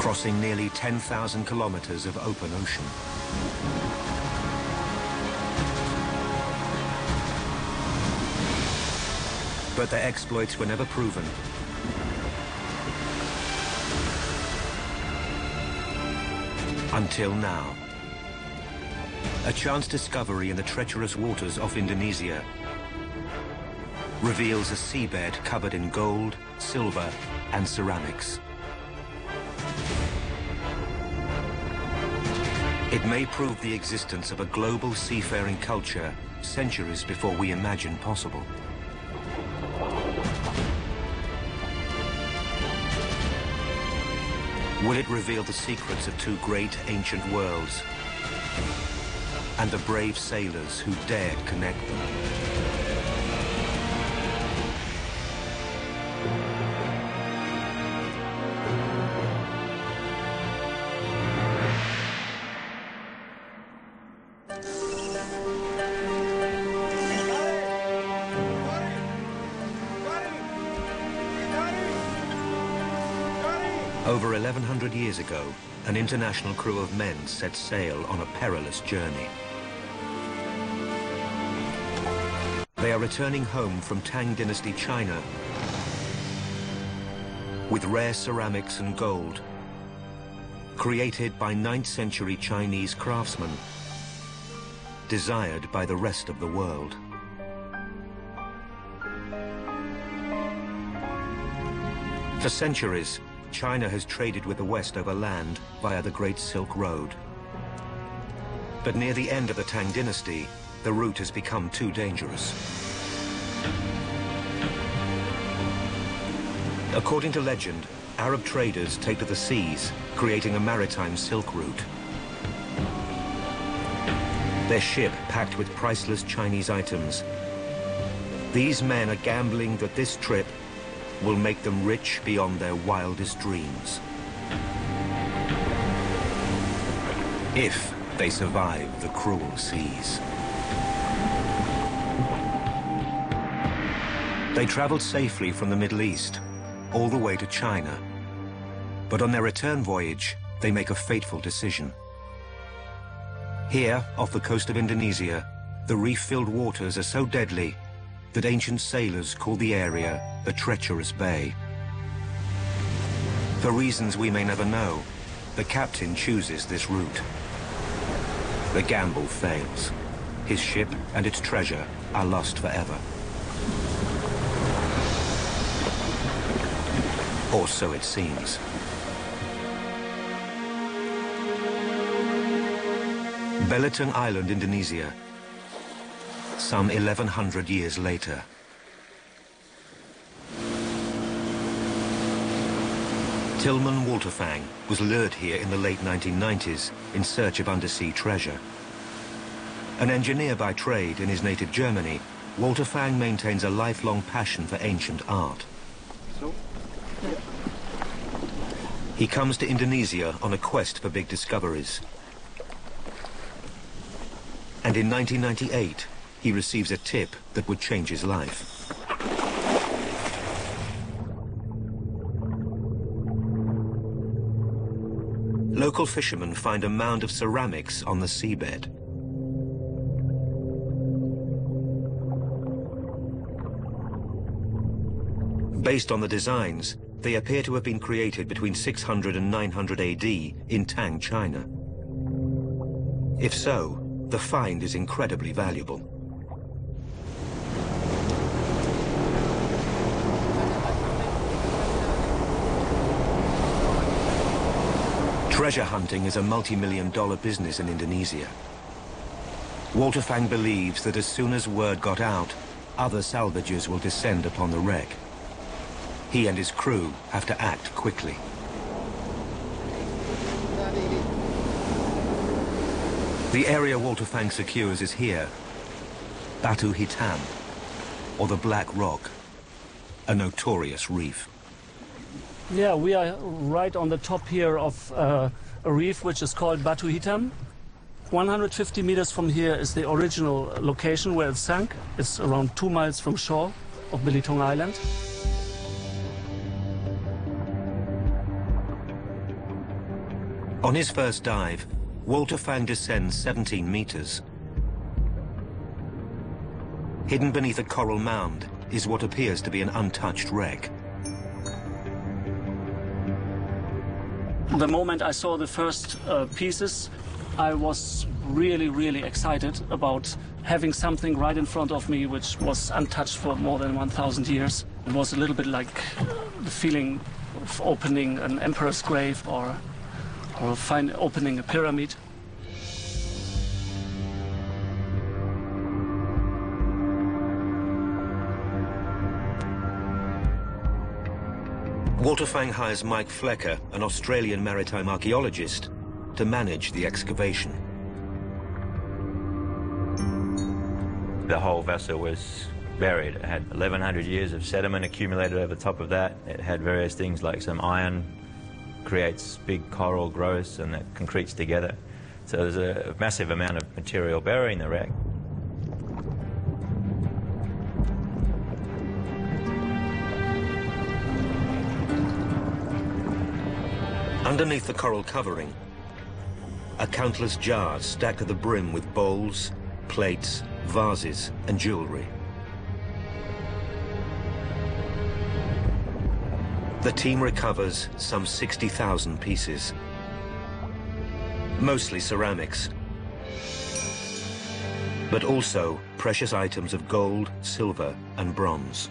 crossing nearly 10,000 kilometers of open ocean. But their exploits were never proven. Until now. A chance discovery in the treacherous waters off Indonesia reveals a seabed covered in gold, silver, and ceramics. It may prove the existence of a global seafaring culture centuries before we imagined possible. Will it reveal the secrets of two great ancient worlds and the brave sailors who dared connect them? Over 1,100 years ago, an international crew of men set sail on a perilous journey. They are returning home from Tang dynasty China with rare ceramics and gold created by 9th century Chinese craftsmen, desired by the rest of the world. For centuries, China has traded with the West over land via the Great Silk Road. But near the end of the Tang dynasty, the route has become too dangerous. According to legend, Arab traders take to the seas, creating a maritime silk route. Their ship packed with priceless Chinese items. These men are gambling that this trip will make them rich beyond their wildest dreams. If they survive the cruel seas. They traveled safely from the Middle East, all the way to China. But on their return voyage, they make a fateful decision. Here, off the coast of Indonesia, the reef-filled waters are so deadly that ancient sailors called the area the Treacherous Bay. For reasons we may never know, the captain chooses this route. The gamble fails. His ship and its treasure are lost forever. Or so it seems. Belitung Island, Indonesia, some 1,100 years later. Tilman Walterfang was lured here in the late 1990s in search of undersea treasure. An engineer by trade in his native Germany, Walterfang maintains a lifelong passion for ancient art. He comes to Indonesia on a quest for big discoveries. And in 1998, he receives a tip that would change his life. Local fishermen find a mound of ceramics on the seabed. Based on the designs, they appear to have been created between 600 and 900 AD in Tang, China. If so, the find is incredibly valuable. Treasure hunting is a multi-million-dollar business in Indonesia. Walterfang believes that as soon as word got out, other salvagers will descend upon the wreck. He and his crew have to act quickly. The area Walterfang secures is here, Batu Hitam, or the Black Rock, a notorious reef. Yeah, we are right on the top here of a reef which is called Batu Hitam. 150 meters from here is the original location where it sank. It's around 2 miles from shore of Belitung Island. On his first dive, Walter Fang descends 17 meters. Hidden beneath a coral mound is what appears to be an untouched wreck. The moment I saw the first pieces, I was really excited about having something right in front of me which was untouched for more than 1,000 years. It was a little bit like the feeling of opening an emperor's grave or opening a pyramid. Walter Fang hires Mike Flecker, an Australian maritime archaeologist, to manage the excavation. The whole vessel was buried. It had 1,100 years of sediment accumulated over the top of that. It had various things like some iron creates big coral growths and that concretes together. So there's a massive amount of material burying the wreck. Underneath the coral covering are countless jars stacked to the brim with bowls, plates, vases, and jewelry. The team recovers some 60,000 pieces, mostly ceramics, but also precious items of gold, silver, and bronze.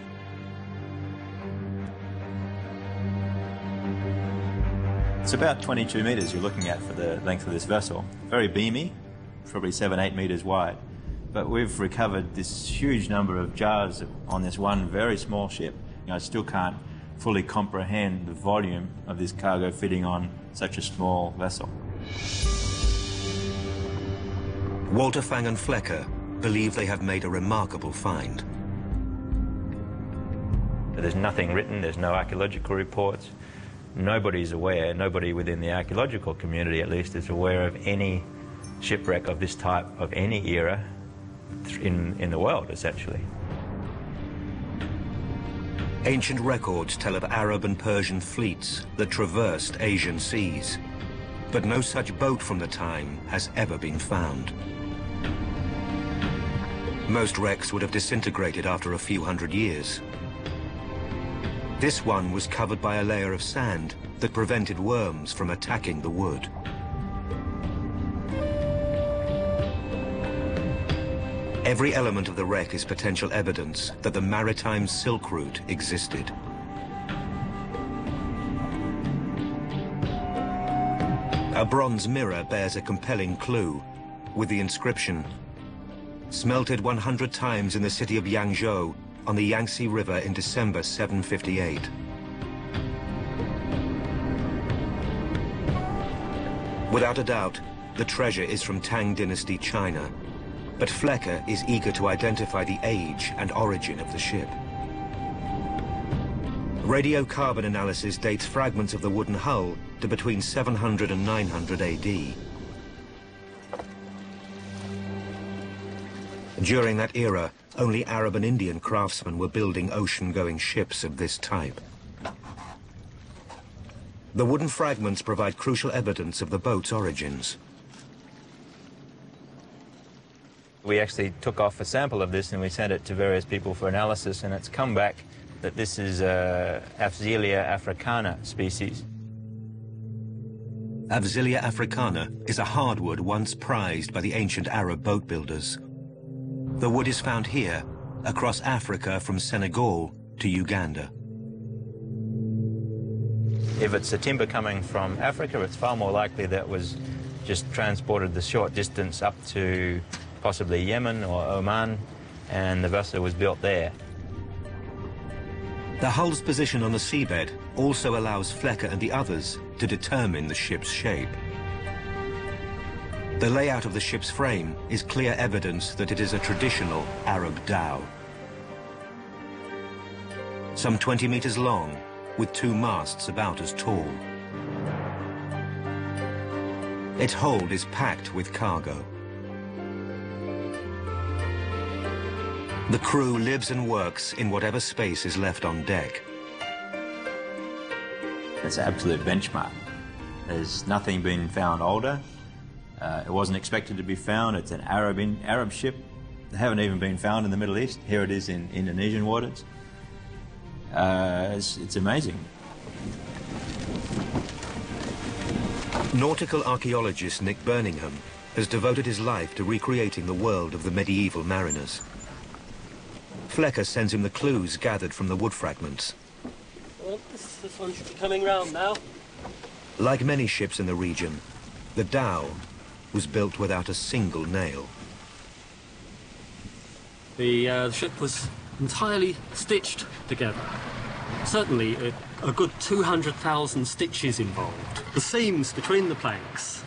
It's about 22 metres you're looking at for the length of this vessel. Very beamy, probably 7-8 metres wide. But we've recovered this huge number of jars on this one very small ship. I still can't fully comprehend the volume of this cargo fitting on such a small vessel. Walter Fang and Flecker believe they have made a remarkable find. There's nothing written, there's no archaeological reports. Nobody's aware, nobody within the archaeological community at least, is aware of any shipwreck of this type of any era in the world, essentially. Ancient records tell of Arab and Persian fleets that traversed Asian seas, but no such boat from the time has ever been found. Most wrecks would have disintegrated after a few hundred years. This one was covered by a layer of sand that prevented worms from attacking the wood. Every element of the wreck is potential evidence that the maritime Silk Route existed. A bronze mirror bears a compelling clue, with the inscription, "Smelted 100 times in the city of Yangzhou on the Yangtze River in December 758. Without a doubt, the treasure is from Tang dynasty China, but Flecker is eager to identify the age and origin of the ship. Radiocarbon analysis dates fragments of the wooden hull to between 700 and 900 AD. During that era, only Arab and Indian craftsmen were building ocean-going ships of this type. The wooden fragments provide crucial evidence of the boat's origins. We actually took off a sample of this and we sent it to various people for analysis, and it's come back that this is a Afzelia africana species. Afzelia africana is a hardwood once prized by the ancient Arab boat builders. The wood is found here, across Africa from Senegal to Uganda. If it's a timber coming from Africa, it's far more likely that was just transported the short distance up to possibly Yemen or Oman, and the vessel was built there. The hull's position on the seabed also allows Flecker and the others to determine the ship's shape. The layout of the ship's frame is clear evidence that it is a traditional Arab dhow. Some 20 meters long, with 2 masts about as tall. Its hold is packed with cargo. The crew lives and works in whatever space is left on deck. It's an absolute benchmark. There's nothing been found older. It wasn't expected to be found. It's an Arab ship. They haven't even been found in the Middle East. Here it is in Indonesian waters. It's amazing. Nautical archaeologist Nick Birmingham has devoted his life to recreating the world of the medieval mariners. Flecker sends him the clues gathered from the wood fragments. Well, this one should be coming round now. Like many ships in the region, the dhow was built without a single nail. The ship was entirely stitched together. Certainly a good 200,000 stitches involved. The seams between the planks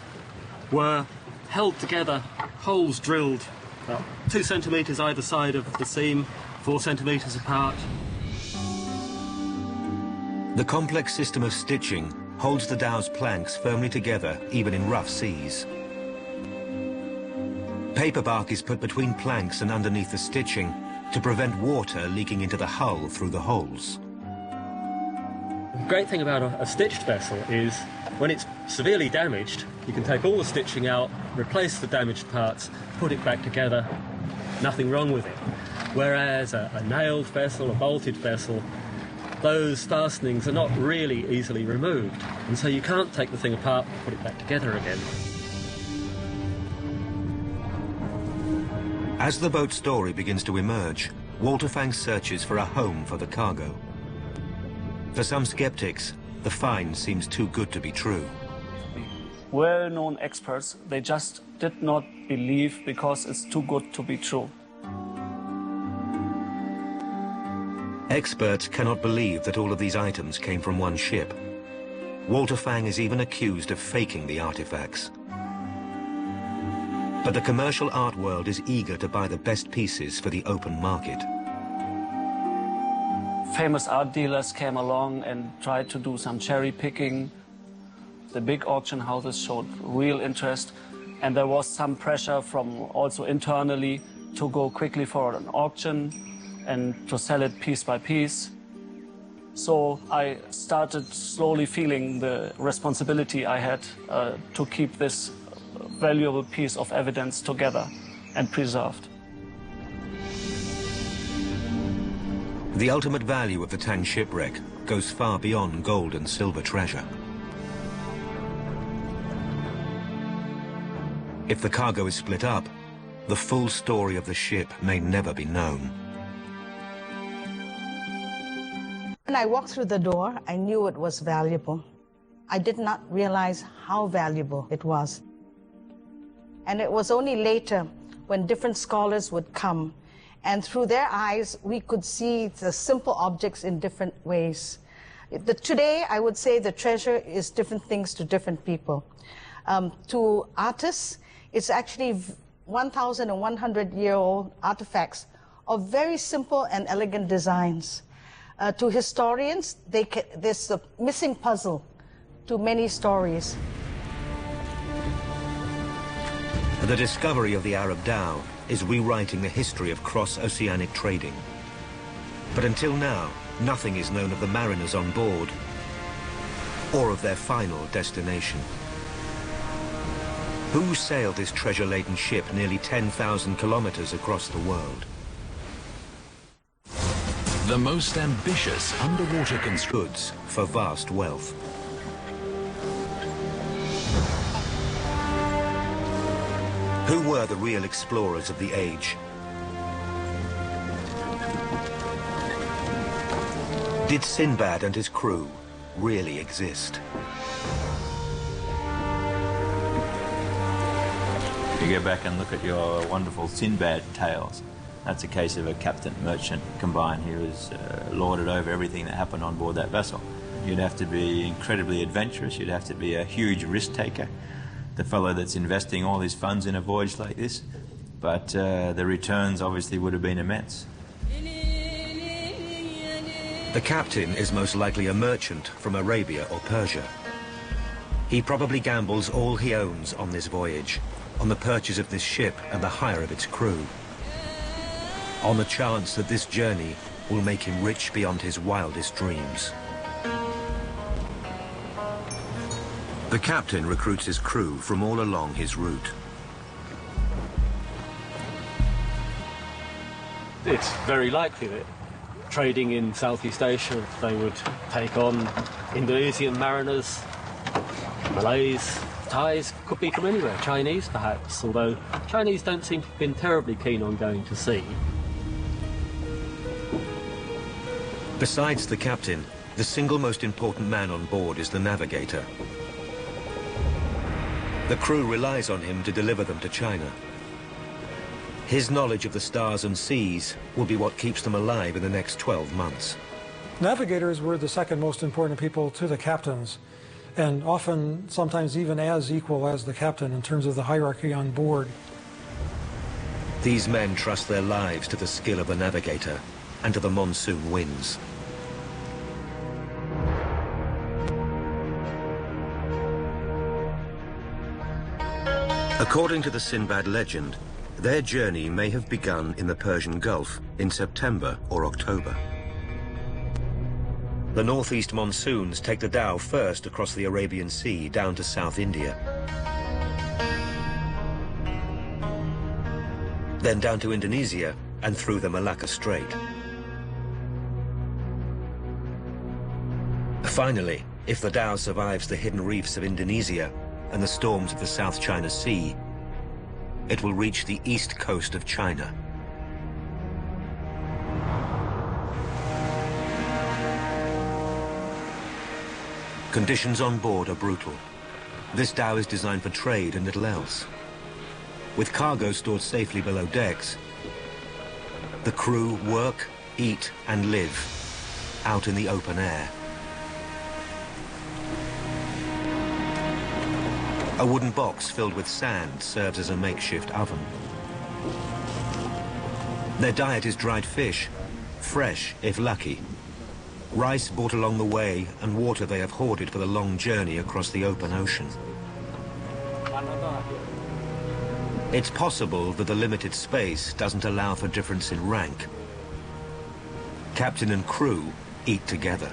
were held together, holes drilled about 2 centimetres either side of the seam, 4 centimetres apart. The complex system of stitching holds the dhow's planks firmly together even in rough seas. Paper bark is put between planks and underneath the stitching to prevent water leaking into the hull through the holes. The great thing about a stitched vessel is when it's severely damaged, you can take all the stitching out, replace the damaged parts, put it back together, nothing wrong with it. Whereas a nailed vessel, a bolted vessel, those fastenings are not really easily removed, and so you can't take the thing apart and put it back together again. As the boat's story begins to emerge, Walter Fang searches for a home for the cargo. For some skeptics, the find seems too good to be true. Well-known experts, they just did not believe because it's too good to be true. Experts cannot believe that all of these items came from one ship. Walter Fang is even accused of faking the artifacts. But the commercial art world is eager to buy the best pieces for the open market. Famous art dealers came along and tried to do some cherry picking. The big auction houses showed real interest, and there was some pressure from also internally to go quickly for an auction and to sell it piece by piece. So I started slowly feeling the responsibility I had to keep this valuable piece of evidence together and preserved. The ultimate value of the Tang shipwreck goes far beyond gold and silver treasure. If the cargo is split up, the full story of the ship may never be known. When I walked through the door, I knew it was valuable. I did not realize how valuable it was. And it was only later when different scholars would come, and through their eyes, we could see the simple objects in different ways. Today, I would say the treasure is different things to different people. To artists, it's actually 1,100-year-old artifacts of very simple and elegant designs. To historians, there's a missing puzzle to many stories. The discovery of the Arab dhow is rewriting the history of cross-oceanic trading. But until now, nothing is known of the mariners on board or of their final destination. Who sailed this treasure-laden ship nearly 10,000 kilometers across the world? The most ambitious underwater Goods for vast wealth. Who were the real explorers of the age? Did Sinbad and his crew really exist? You go back and look at your wonderful Sinbad tales. That's a case of a captain merchant combined. He was lorded over everything that happened on board that vessel. You'd have to be incredibly adventurous. You'd have to be a huge risk taker. The fellow that's investing all his funds in a voyage like this, but the returns obviously would have been immense. The captain is most likely a merchant from Arabia or Persia. He probably gambles all he owns on this voyage, on the purchase of this ship and the hire of its crew, on the chance that this journey will make him rich beyond his wildest dreams. The captain recruits his crew from all along his route. It's very likely that trading in Southeast Asia, they would take on Indonesian mariners, Malays, Thais, could be from anywhere, Chinese perhaps, although Chinese don't seem to have been terribly keen on going to sea. Besides the captain, the single most important man on board is the navigator. The crew relies on him to deliver them to China. His knowledge of the stars and seas will be what keeps them alive in the next 12 months. Navigators were the second most important people to the captains, and often, sometimes even as equal as the captain in terms of the hierarchy on board. These men trust their lives to the skill of the navigator and to the monsoon winds. According to the Sinbad legend, their journey may have begun in the Persian Gulf in September or October. The northeast monsoons take the dhow first across the Arabian Sea down to South India. Then down to Indonesia and through the Malacca Strait. Finally, if the dhow survives the hidden reefs of Indonesia and the storms of the South China Sea, it will reach the east coast of China. Conditions on board are brutal. This dhow is designed for trade and little else. With cargo stored safely below decks, the crew work, eat and live out in the open air. A wooden box filled with sand serves as a makeshift oven. Their diet is dried fish, fresh if lucky, rice bought along the way, and water they have hoarded for the long journey across the open ocean. It's possible that the limited space doesn't allow for difference in rank. Captain and crew eat together.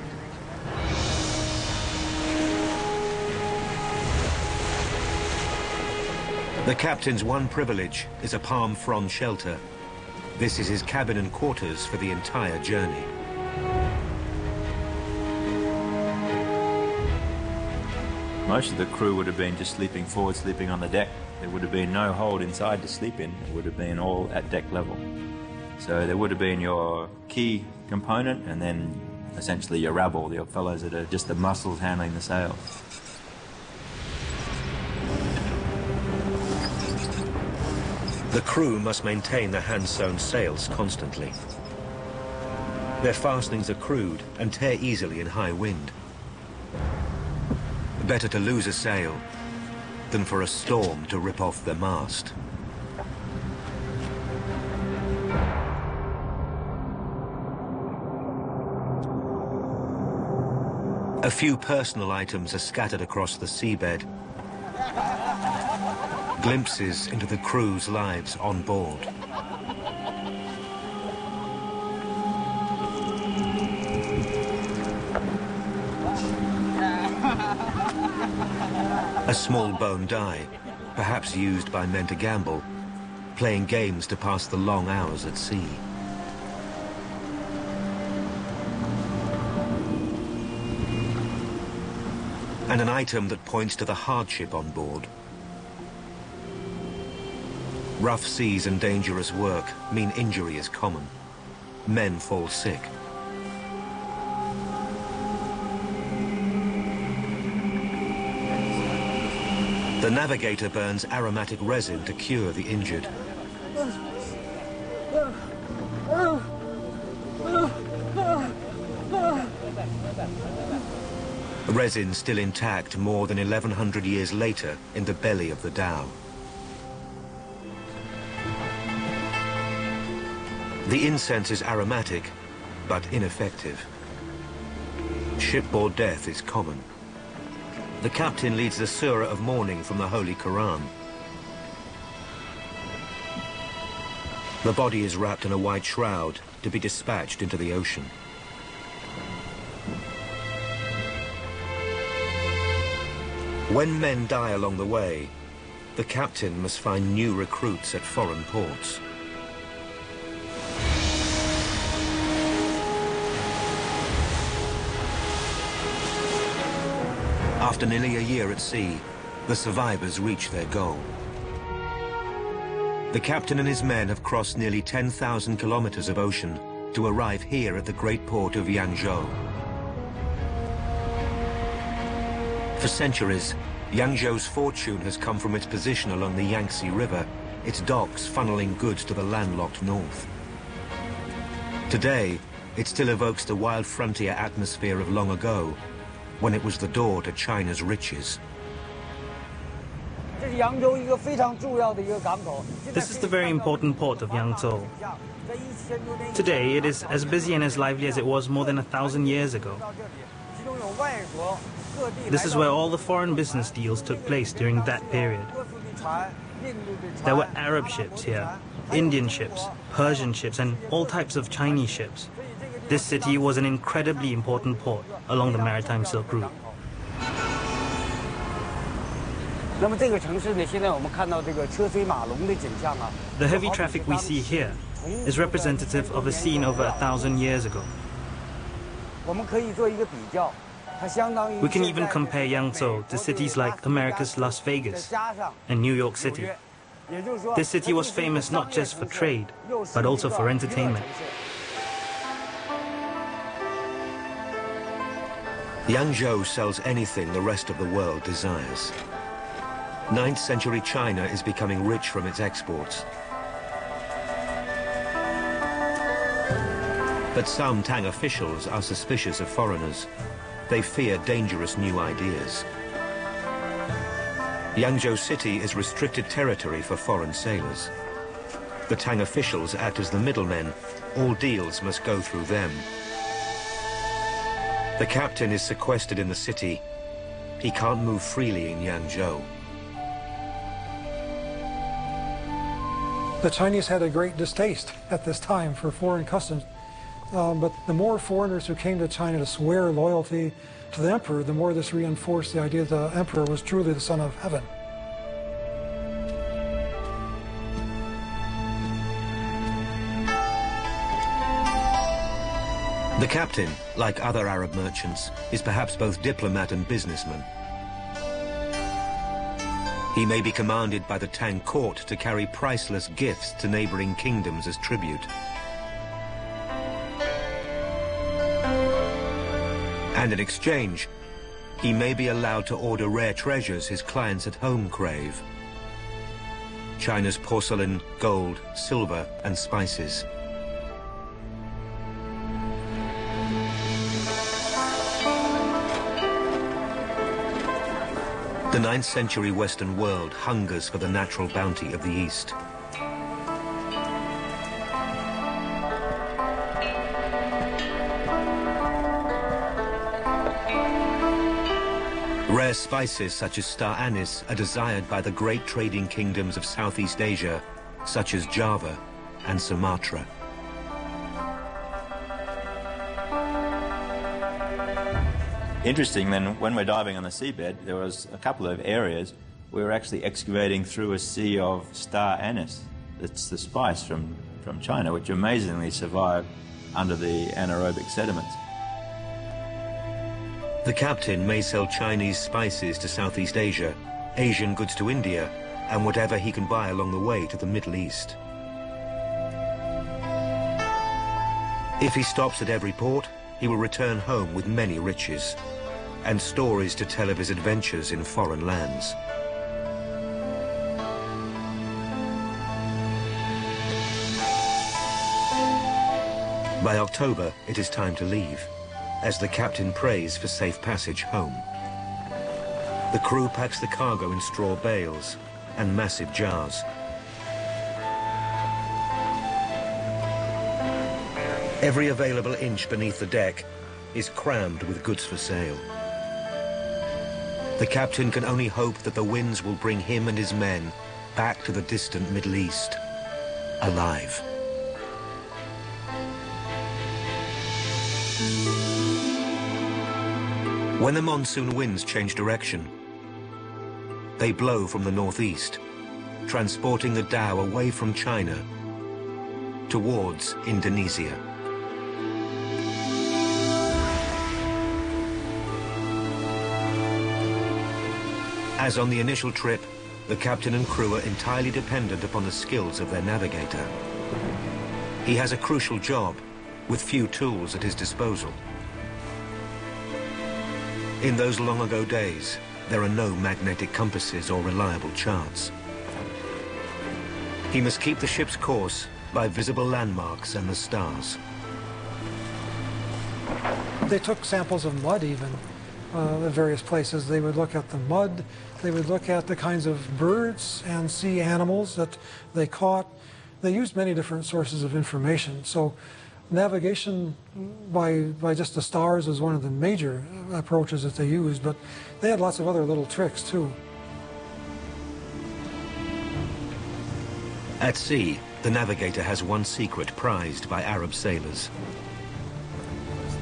The captain's one privilege is a palm frond shelter. This is his cabin and quarters for the entire journey. Most of the crew would have been just sleeping forward, sleeping on the deck. There would have been no hold inside to sleep in. It would have been all at deck level. So there would have been your key component and then essentially your rabble, your fellows that are just the muscles handling the sail. The crew must maintain the hand-sewn sails constantly. Their fastenings are crude and tear easily in high wind. Better to lose a sail than for a storm to rip off the mast. A few personal items are scattered across the seabed. Glimpses into the crew's lives on board. A small bone die, perhaps used by men to gamble, playing games to pass the long hours at sea. And an item that points to the hardship on board. Rough seas and dangerous work mean injury is common. Men fall sick. The navigator burns aromatic resin to cure the injured. Resin still intact more than 1100 years later in the belly of the dhow. The incense is aromatic, but ineffective. Shipboard death is common. The captain leads the surah of mourning from the Holy Quran. The body is wrapped in a white shroud to be dispatched into the ocean. When men die along the way, the captain must find new recruits at foreign ports. After nearly a year at sea, the survivors reach their goal. The captain and his men have crossed nearly 10,000 kilometers of ocean to arrive here at the great port of Yangzhou. For centuries, Yangzhou's fortune has come from its position along the Yangtze River, its docks funneling goods to the landlocked north. Today, it still evokes the wild frontier atmosphere of long ago, when it was the door to China's riches. This is the very important port of Yangzhou. Today, it is as busy and as lively as it was more than 1,000 years ago. This is where all the foreign business deals took place during that period. There were Arab ships here, Indian ships, Persian ships, and all types of Chinese ships. This city was an incredibly important port along the maritime Silk Route. The heavy traffic we see here is representative of a scene over 1,000 years ago. We can even compare Yangzhou to cities like America's Las Vegas and New York City. This city was famous not just for trade, but also for entertainment. Yangzhou sells anything the rest of the world desires. 9th century China is becoming rich from its exports. But some Tang officials are suspicious of foreigners. They fear dangerous new ideas. Yangzhou city is restricted territory for foreign sailors. The Tang officials act as the middlemen. All deals must go through them. The captain is sequestered in the city. He can't move freely in Yangzhou. The Chinese had a great distaste at this time for foreign customs, but the more foreigners who came to China to swear loyalty to the emperor, the more this reinforced the idea that the emperor was truly the son of heaven. The captain, like other Arab merchants, is perhaps both diplomat and businessman. He may be commanded by the Tang court to carry priceless gifts to neighboring kingdoms as tribute. And in exchange, he may be allowed to order rare treasures his clients at home crave. China's porcelain, gold, silver, and spices. The 9th century Western world hungers for the natural bounty of the East. Rare spices such as star anise are desired by the great trading kingdoms of Southeast Asia, such as Java and Sumatra. Interesting, then, when we're diving on the seabed, there was a couple of areas we were actually excavating through a sea of star anise. It's the spice from China, which amazingly survived under the anaerobic sediments. The captain may sell Chinese spices to Southeast Asia, Asian goods to India, and whatever he can buy along the way to the Middle East. If he stops at every port, he will return home with many riches and stories to tell of his adventures in foreign lands. By October, it is time to leave, as the captain prays for safe passage home. The crew packs the cargo in straw bales and massive jars. Every available inch beneath the deck is crammed with goods for sale. The captain can only hope that the winds will bring him and his men back to the distant Middle East, alive. When the monsoon winds change direction, They blow from the northeast, transporting the dhow away from China towards Indonesia. As on the initial trip, the captain and crew are entirely dependent upon the skills of their navigator. He has a crucial job with few tools at his disposal. In those long ago days, there are no magnetic compasses or reliable charts. He must keep the ship's course by visible landmarks and the stars. They took samples of mud even at various places. They would look at the mud, they would look at the kinds of birds and sea animals that they caught. They used many different sources of information. So navigation by just the stars is one of the major approaches that they used, but they had lots of other little tricks too. At sea, the navigator has one secret prized by Arab sailors.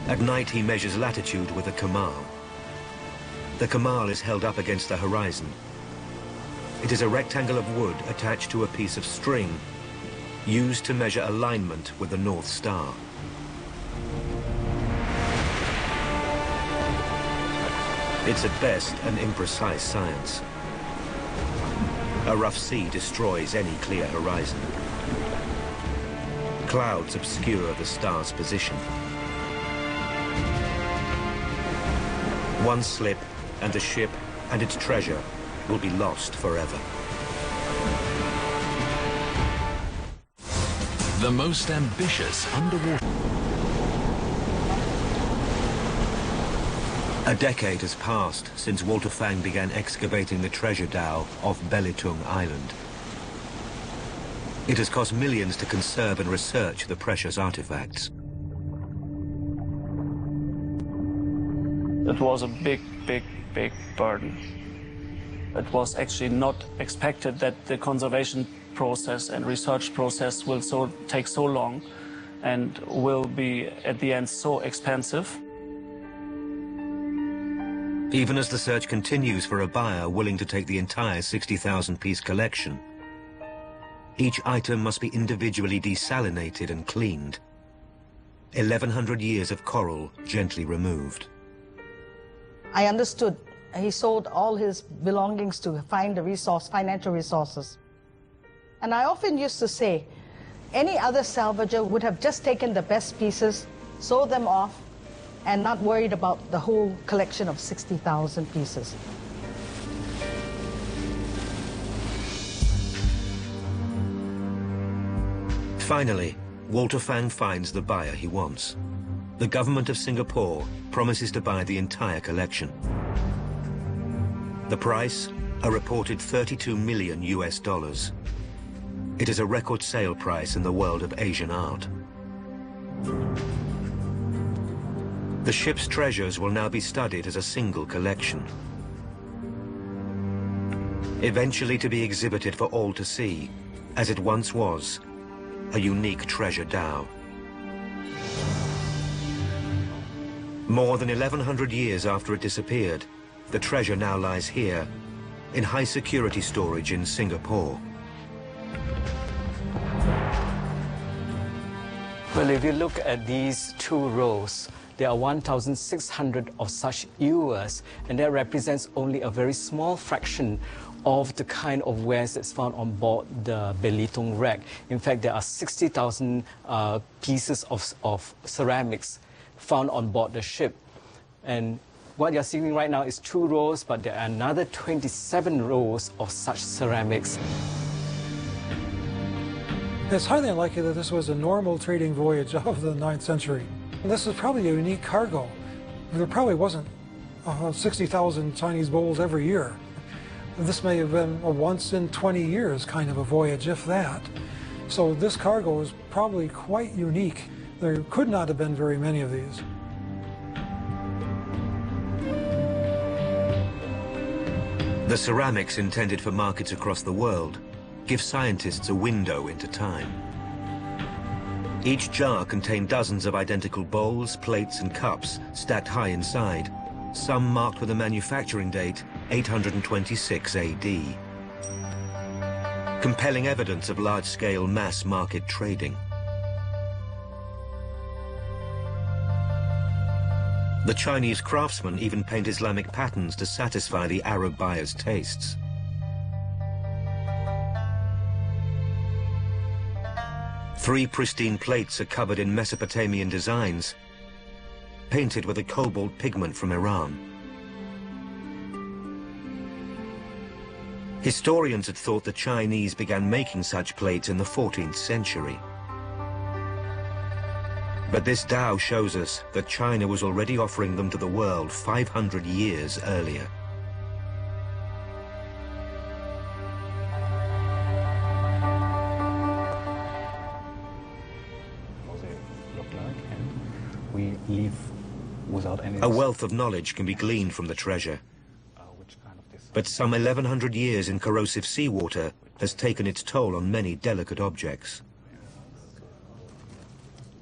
At night, he measures latitude with a kamal. The kamal is held up against the horizon. It is a rectangle of wood attached to a piece of string used to measure alignment with the North Star. It's at best an imprecise science. A rough sea destroys any clear horizon. Clouds obscure the star's position. One slip, and the ship and its treasure will be lost forever. The most ambitious underwater... A decade has passed since Walter Fang began excavating the treasure dhow off Belitung Island. It has cost millions to conserve and research the precious artifacts. It was a big burden. It was actually not expected that the conservation process and research process will take so long and will be, at the end, so expensive. Even as the search continues for a buyer willing to take the entire 60,000-piece collection, each item must be individually desalinated and cleaned. 1,100 years of coral gently removed. I understood he sold all his belongings to find the financial resources. And I often used to say, any other salvager would have just taken the best pieces, sold them off, and not worried about the whole collection of 60,000 pieces. Finally, Walter Fang finds the buyer he wants. The government of Singapore promises to buy the entire collection. The price, a reported 32 million US dollars. It is a record sale price in the world of Asian art. The ship's treasures will now be studied as a single collection, eventually to be exhibited for all to see, as it once was, a unique treasure dhow. More than 1,100 years after it disappeared, the treasure now lies here, in high security storage in Singapore. Well, if you look at these two rows, there are 1,600 of such ewers, and that represents only a very small fraction of the kind of wares that's found on board the Belitung wreck. In fact, there are 60,000 pieces of ceramics found on board the ship. And what you're seeing right now is 2 rows, but there are another 27 rows of such ceramics. It's highly unlikely that this was a normal trading voyage of the 9th century. This is probably a unique cargo. There probably wasn't 60,000 Chinese bowls every year. This may have been a once in 20 years kind of a voyage, if that. So this cargo is probably quite unique. There could not have been very many of these. The ceramics intended for markets across the world give scientists a window into time. Each jar contained dozens of identical bowls, plates and cups stacked high inside, some marked with a manufacturing date 826 AD. Compelling evidence of large-scale mass market trading. The Chinese craftsmen even paint Islamic patterns to satisfy the Arab buyers' tastes. Three pristine plates are covered in Mesopotamian designs, painted with a cobalt pigment from Iran. Historians had thought the Chinese began making such plates in the 14th century. But this dhow shows us that China was already offering them to the world 500 years earlier. We leave without any... A wealth of knowledge can be gleaned from the treasure. But some 1,100 years in corrosive seawater has taken its toll on many delicate objects.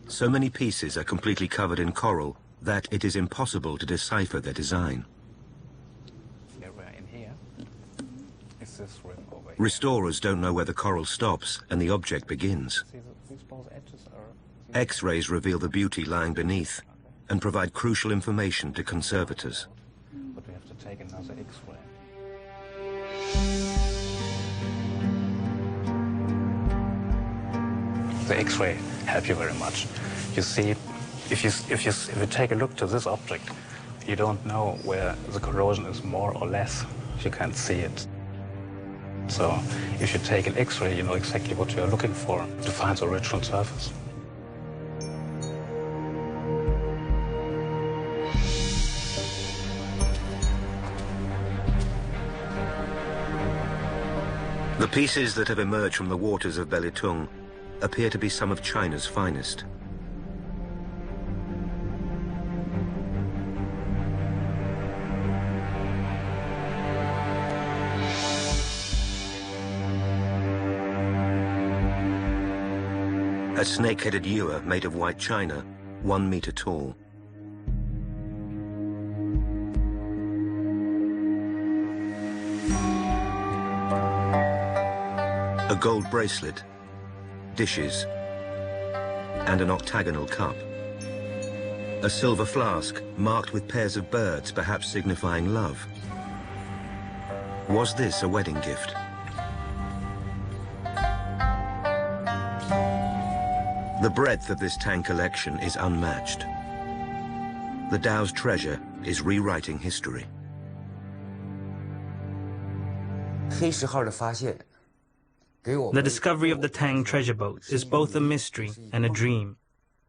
So many pieces are completely covered in coral that it is impossible to decipher their design. Restorers don't know where the coral stops and the object begins. X-rays reveal the beauty lying beneath and provide crucial information to conservators. But we have to take another X-ray. The X-ray help you very much. You see, if you take a look to this object, you don't know where the corrosion is more or less. You can't see it. So if you take an X-ray, you know exactly what you are looking for to find the original surface. The pieces that have emerged from the waters of Belitung appear to be some of China's finest. A snake-headed ewer made of white china, 1 meter tall. A gold bracelet, dishes, and an octagonal cup. A silver flask marked with pairs of birds, perhaps signifying love. Was this a wedding gift? The breadth of this Tang collection is unmatched. The dhow's treasure is rewriting history. The discovery of the Tang treasure boat is both a mystery and a dream.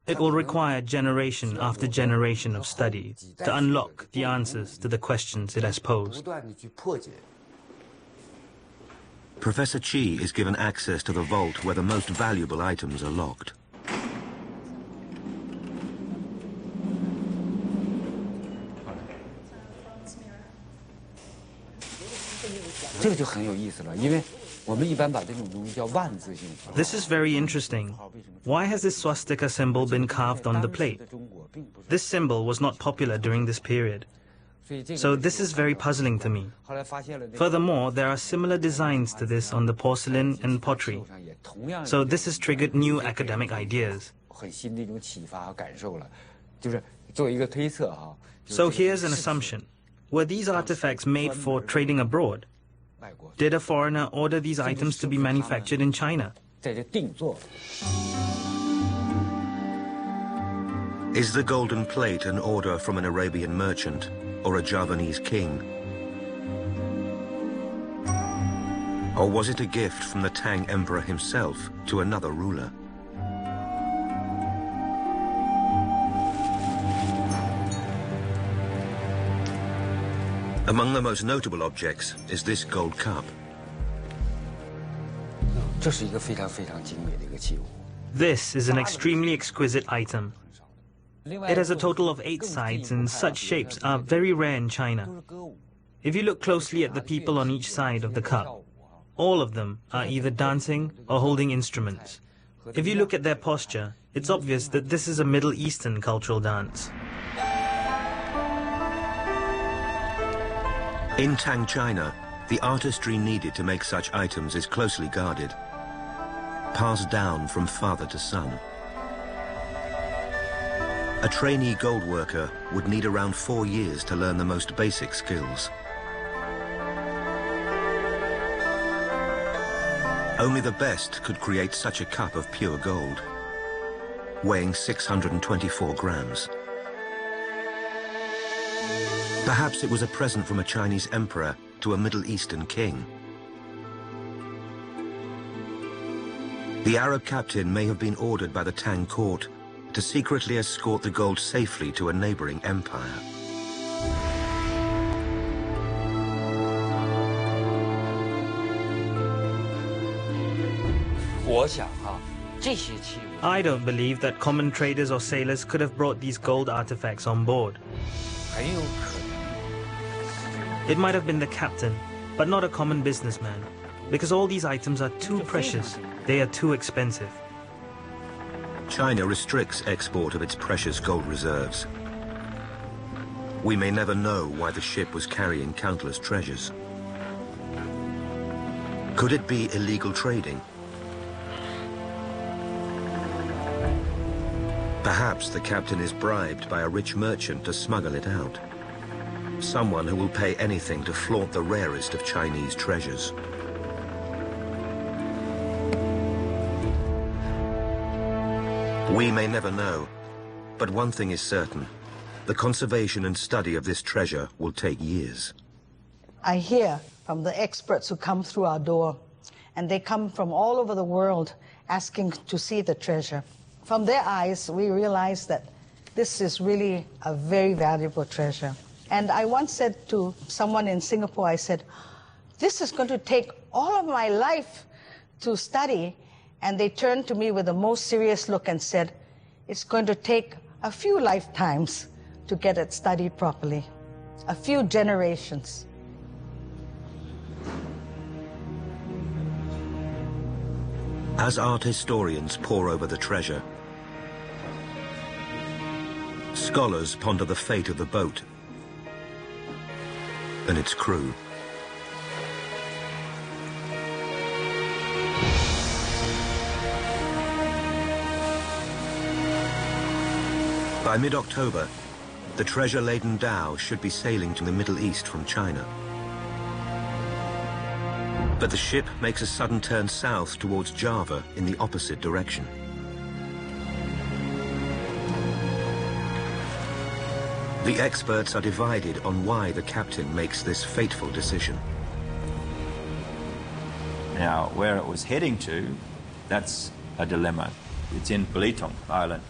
It will require generation after generation of study to unlock the answers to the questions it has posed. Professor Chi is given access to the vault where the most valuable items are locked. This is very interesting. Why has this swastika symbol been carved on the plate? This symbol was not popular during this period. So this is very puzzling to me. Furthermore, there are similar designs to this on the porcelain and pottery. So this has triggered new academic ideas. So here's an assumption. Were these artifacts made for trading abroad? Did a foreigner order these items to be manufactured in China? Is the golden plate an order from an Arabian merchant or a Javanese king? Or was it a gift from the Tang emperor himself to another ruler? Among the most notable objects is this gold cup. This is an extremely exquisite item. It has a total of 8 sides, and such shapes are very rare in China. If you look closely at the people on each side of the cup, all of them are either dancing or holding instruments. If you look at their posture, it's obvious that this is a Middle Eastern cultural dance. In Tang, China, the artistry needed to make such items is closely guarded, passed down from father to son. A trainee gold worker would need around 4 years to learn the most basic skills. Only the best could create such a cup of pure gold, weighing 624 grams. Perhaps it was a present from a Chinese emperor to a Middle Eastern king. The Arab captain may have been ordered by the Tang court to secretly escort the gold safely to a neighboring empire. I don't believe that common traders or sailors could have brought these gold artifacts on board. It might have been the captain, but not a common businessman, because all these items are too precious. They are too expensive. China restricts export of its precious gold reserves. We may never know why the ship was carrying countless treasures. Could it be illegal trading? Perhaps the captain is bribed by a rich merchant to smuggle it out. Someone who will pay anything to flaunt the rarest of Chinese treasures. We may never know, but one thing is certain. The conservation and study of this treasure will take years. I hear from the experts who come through our door, and they come from all over the world asking to see the treasure. From their eyes, we realize that this is really a very valuable treasure. And I once said to someone in Singapore, I said, this is going to take all of my life to study. And they turned to me with the most serious look and said, it's going to take a few lifetimes to get it studied properly, a few generations. As art historians pore over the treasure, scholars ponder the fate of the boat and its crew. By mid-October, the treasure-laden dhow should be sailing to the Middle East from China. But the ship makes a sudden turn south towards Java in the opposite direction. The experts are divided on why the captain makes this fateful decision. Now, where it was heading to, that's a dilemma. It's in Belitung Island,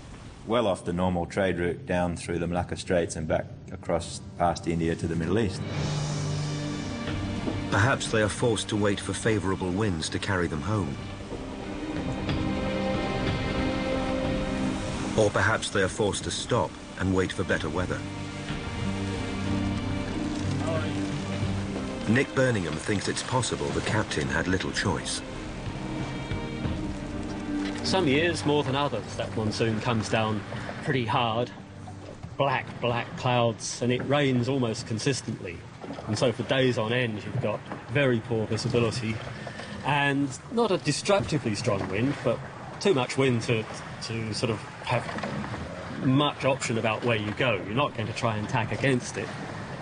well off the normal trade route down through the Malacca Straits and back across past India to the Middle East. Perhaps they are forced to wait for favorable winds to carry them home. Or perhaps they are forced to stop and wait for better weather. Nick Birmingham thinks it's possible the captain had little choice. Some years, more than others, that monsoon comes down pretty hard. Black clouds, and it rains almost consistently. And so for days on end, you've got very poor visibility. And not a destructively strong wind, but too much wind to sort of have much option about where you go. You're not going to try and tack against it.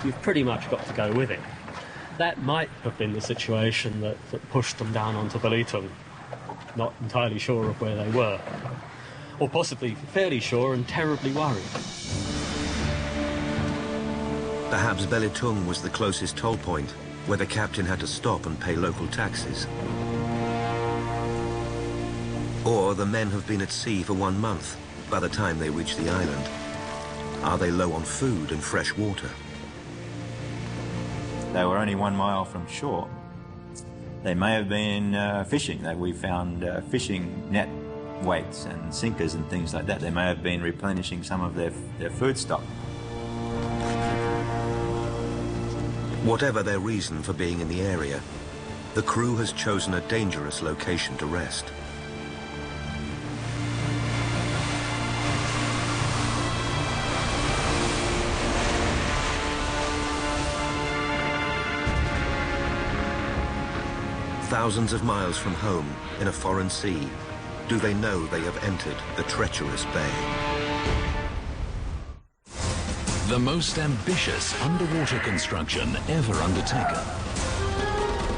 You've pretty much got to go with it. That might have been the situation that pushed them down onto Belitung. Not entirely sure of where they were. Or possibly fairly sure and terribly worried. Perhaps Belitung was the closest toll point where the captain had to stop and pay local taxes. Or the men have been at sea for 1 month by the time they reach the island. Are they low on food and fresh water? They were only 1 mile from shore. They may have been fishing. We found fishing net weights and sinkers and things like that. They may have been replenishing some of their food stock. Whatever their reason for being in the area, the crew has chosen a dangerous location to rest. Thousands of miles from home, in a foreign sea, do they know they have entered the treacherous bay? The most ambitious underwater construction ever undertaken.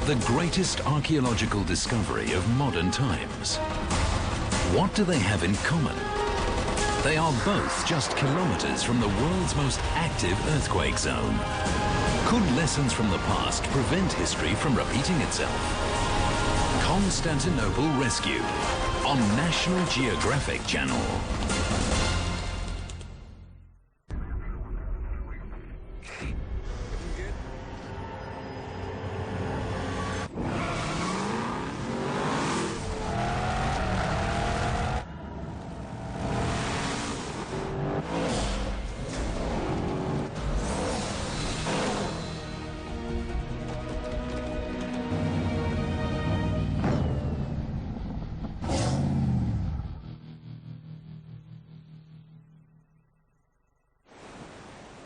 The greatest archaeological discovery of modern times. What do they have in common? They are both just kilometers from the world's most active earthquake zone. Could lessons from the past prevent history from repeating itself? Constantinople Rescue on National Geographic Channel.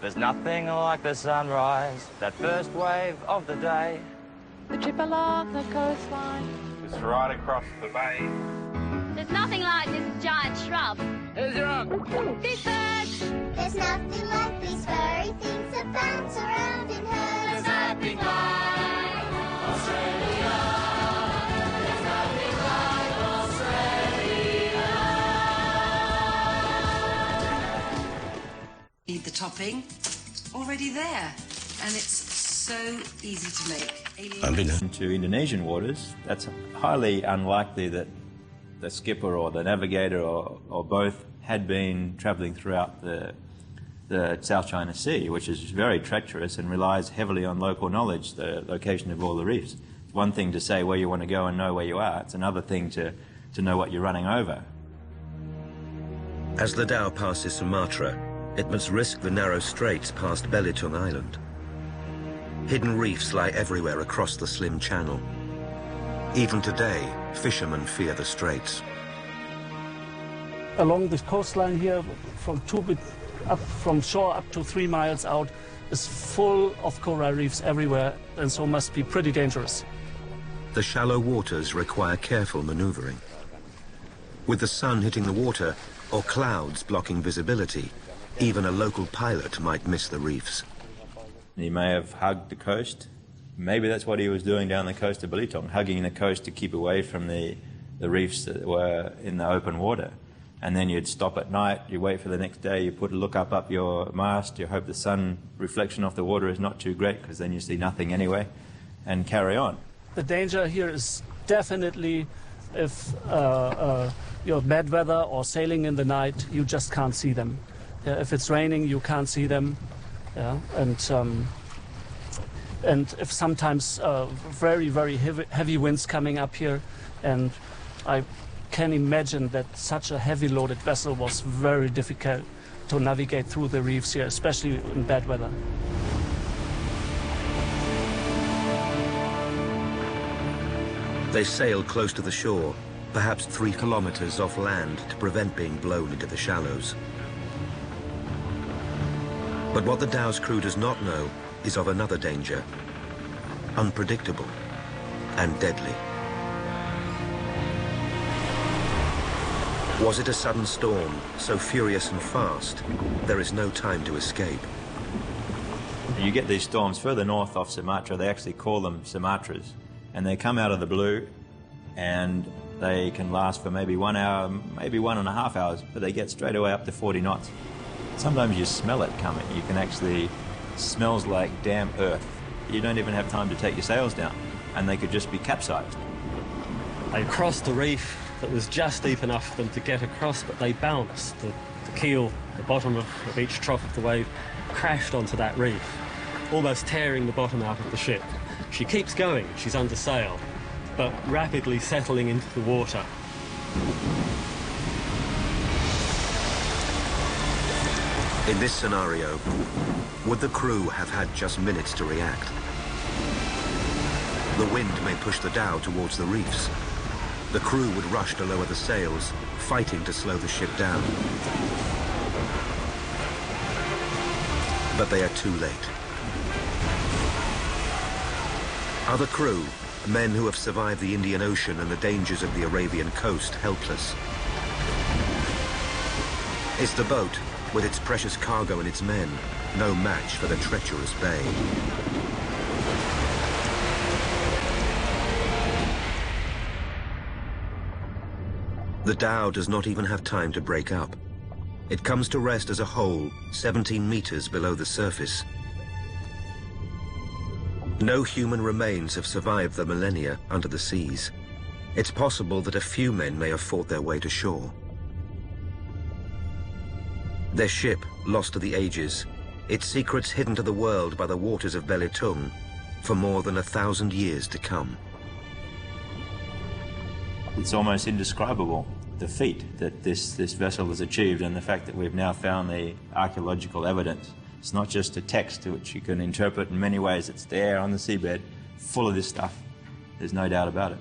There's nothing like the sunrise, that first wave of the day. The trip along the coastline. It's right across the bay. There's nothing like this giant shrub. Here's your uncle. This bird. There's nothing like these furry things that bounce around in herds. There's nothing like Australia. There's nothing like Australia. Need the topping already there, and it's so easy to make. I've been into Indonesian waters. That's highly unlikely that the skipper or the navigator or both had been travelling throughout the South China Sea, which is very treacherous and relies heavily on local knowledge, the location of all the reefs. It's one thing to say where you want to go and know where you are. It's another thing to know what you're running over. As the dhow passes Sumatra, it must risk the narrow straits past Belitung Island. Hidden reefs lie everywhere across the slim channel. Even today, fishermen fear the straits. Along the coastline here, from shore up to 3 miles out, is full of coral reefs everywhere, and so must be pretty dangerous. The shallow waters require careful maneuvering. With the sun hitting the water or clouds blocking visibility, even a local pilot might miss the reefs. He may have hugged the coast. Maybe that's what he was doing down the coast of Belitung, hugging the coast to keep away from the reefs that were in the open water. And then you'd stop at night, you wait for the next day, you look up your mast, you hope the sun reflection off the water is not too great, because then you see nothing anyway, and carry on. The danger here is definitely if you're bad weather or sailing in the night, you just can't see them. If it's raining, you can't see them. Yeah, and if sometimes very, very heavy winds coming up here, and I can imagine that such a heavy loaded vessel was very difficult to navigate through the reefs here, especially in bad weather. They sail close to the shore, perhaps 3 kilometers off land, to prevent being blown into the shallows. But what the dhow's crew does not know is of another danger, unpredictable and deadly. Was it a sudden storm, so furious and fast, there is no time to escape? You get these storms further north off Sumatra, they actually call them Sumatras, and they come out of the blue, and they can last for maybe 1 hour, maybe 1.5 hours, but they get straight away up to 40 knots. Sometimes you smell it coming. You can actually, smells like damp earth. You don't even have time to take your sails down, and they could just be capsized. They crossed the reef that was just deep enough for them to get across, but they bounced. The keel, the bottom of each trough of the wave, crashed onto that reef, almost tearing the bottom out of the ship. She keeps going, she's under sail, but rapidly settling into the water. In this scenario, would the crew have had just minutes to react? The wind may push the dhow towards the reefs. The crew would rush to lower the sails, fighting to slow the ship down. But they are too late. Other crew, men who have survived the Indian Ocean and the dangers of the Arabian coast helpless. Is the boat, with its precious cargo and its men, no match for the treacherous bay? The dhow does not even have time to break up. It comes to rest as a whole, 17 meters below the surface. No human remains have survived the millennia under the seas. It's possible that a few men may have fought their way to shore. Their ship, lost to the ages, its secrets hidden to the world by the waters of Belitung for more than 1,000 years to come. It's almost indescribable, the feat that this vessel has achieved, and the fact that we've now found the archaeological evidence. It's not just a text which you can interpret in many ways. It's there on the seabed, full of this stuff. There's no doubt about it.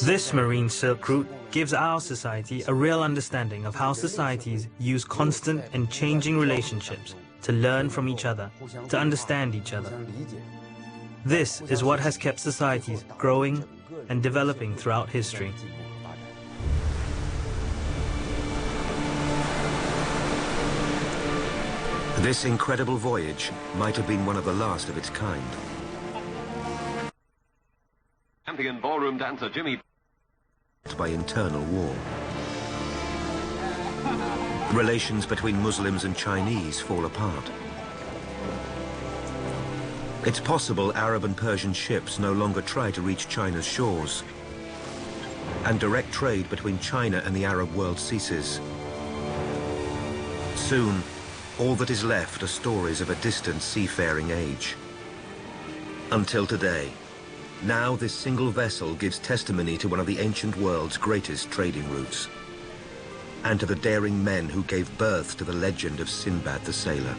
This marine Silk Route gives our society a real understanding of how societies use constant and changing relationships to learn from each other, to understand each other. This is what has kept societies growing and developing throughout history. This incredible voyage might have been one of the last of its kind. Champion ballroom dancer Jimmy By internal war. Relations between Muslims and Chinese fall apart. It's possible Arab and Persian ships no longer try to reach China's shores, and direct trade between China and the Arab world ceases. Soon, all that is left are stories of a distant seafaring age. Until today. Now this single vessel gives testimony to one of the ancient world's greatest trading routes, and to the daring men who gave birth to the legend of Sinbad the sailor.